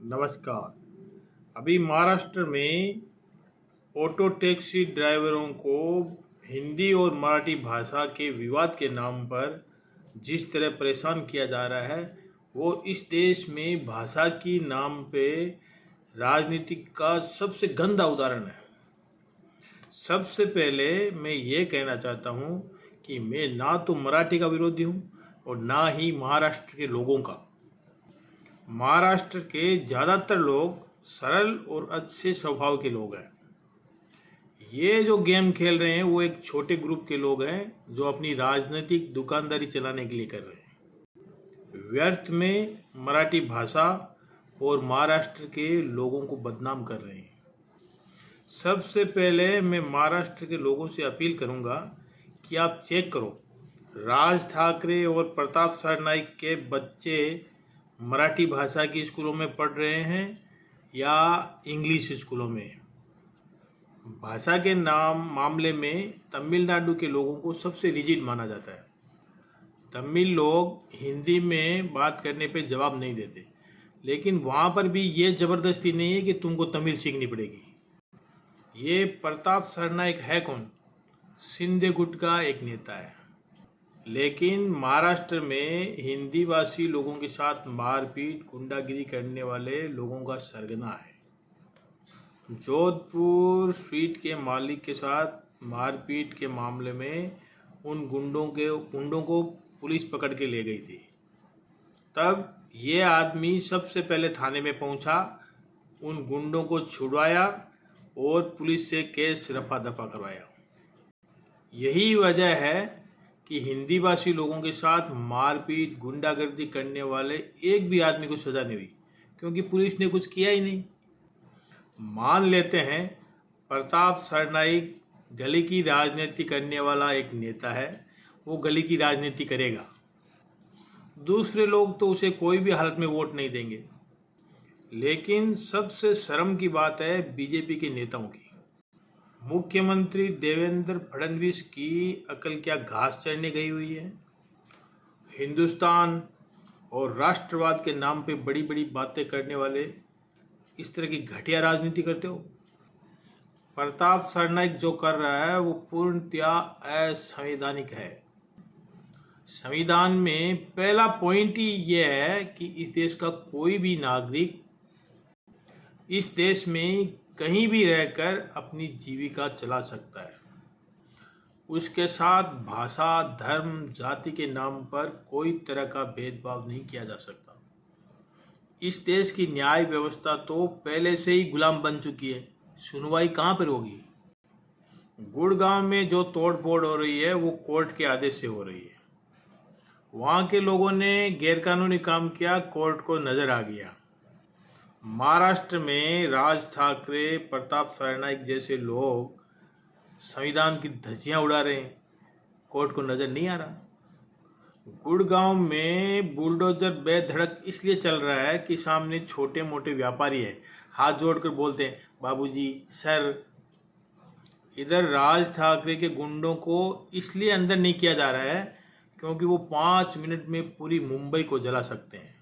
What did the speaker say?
नमस्कार। अभी महाराष्ट्र में ऑटो टैक्सी ड्राइवरों को हिंदी और मराठी भाषा के विवाद के नाम पर जिस तरह परेशान किया जा रहा है, वो इस देश में भाषा की नाम पे राजनीति का सबसे गंदा उदाहरण है। सबसे पहले मैं ये कहना चाहता हूँ कि मैं ना तो मराठी का विरोधी हूँ और ना ही महाराष्ट्र के लोगों का। महाराष्ट्र के ज़्यादातर लोग सरल और अच्छे स्वभाव के लोग हैं। ये जो गेम खेल रहे हैं वो एक छोटे ग्रुप के लोग हैं जो अपनी राजनीतिक दुकानदारी चलाने के लिए कर रहे हैं। व्यर्थ में मराठी भाषा और महाराष्ट्र के लोगों को बदनाम कर रहे हैं। सबसे पहले मैं महाराष्ट्र के लोगों से अपील करूंगा कि आप चेक करो, राज ठाकरे और प्रताप सरनाईक के बच्चे मराठी भाषा की स्कूलों में पढ़ रहे हैं या इंग्लिश स्कूलों में। भाषा के मामले में तमिलनाडु के लोगों को सबसे रिजिड माना जाता है। तमिल लोग हिंदी में बात करने पे जवाब नहीं देते, लेकिन वहाँ पर भी ये ज़बरदस्ती नहीं है कि तुमको तमिल सीखनी पड़ेगी। ये प्रताप सरनाईक है कौन? शिंदे गुट का एक नेता है। लेकिन महाराष्ट्र में हिंदी भाषी लोगों के साथ मारपीट गुंडागिरी करने वाले लोगों का सरगना है। जोधपुर स्वीट के मालिक के साथ मारपीट के मामले में उन गुंडों को पुलिस पकड़ के ले गई थी। तब ये आदमी सबसे पहले थाने में पहुंचा, उन गुंडों को छुड़वाया और पुलिस से केस रफा दफा करवाया। यही वजह है कि हिंदी भाषी लोगों के साथ मारपीट गुंडागर्दी करने वाले एक भी आदमी को सजा नहीं हुई, क्योंकि पुलिस ने कुछ किया ही नहीं। मान लेते हैं प्रताप सरनाईक गली की राजनीति करने वाला एक नेता है, वो गली की राजनीति करेगा। दूसरे लोग तो उसे कोई भी हालत में वोट नहीं देंगे। लेकिन सबसे शर्म की बात है बीजेपी के नेताओं की। मुख्यमंत्री देवेंद्र फडणवीस की अकल क्या घास चरने गई हुई है? हिंदुस्तान और राष्ट्रवाद के नाम पे बड़ी बड़ी बातें करने वाले इस तरह की घटिया राजनीति करते हो। प्रताप सरनाईक जो कर रहा है वो पूर्णतया असंवैधानिक है। संविधान में पहला पॉइंट ही ये है कि इस देश का कोई भी नागरिक इस देश में कहीं भी रहकर अपनी जीविका चला सकता है। उसके साथ भाषा, धर्म, जाति के नाम पर कोई तरह का भेदभाव नहीं किया जा सकता। इस देश की न्याय व्यवस्था तो पहले से ही गुलाम बन चुकी है। सुनवाई कहाँ पर होगी? गुड़गांव में जो तोड़फोड़ हो रही है वो कोर्ट के आदेश से हो रही है। वहाँ के लोगों ने गैरकानूनी काम किया, कोर्ट को नजर आ गया। महाराष्ट्र में राज ठाकरे, प्रताप सरनाईक जैसे लोग संविधान की धज्जियां उड़ा रहे हैं, कोर्ट को नजर नहीं आ रहा। गुड़गांव में बुलडोजर बेधड़क इसलिए चल रहा है कि सामने छोटे मोटे व्यापारी हैं, हाथ जोड़कर बोलते हैं बाबूजी, सर। इधर राज ठाकरे के गुंडों को इसलिए अंदर नहीं किया जा रहा है क्योंकि वो 5 मिनट में पूरी मुंबई को जला सकते हैं।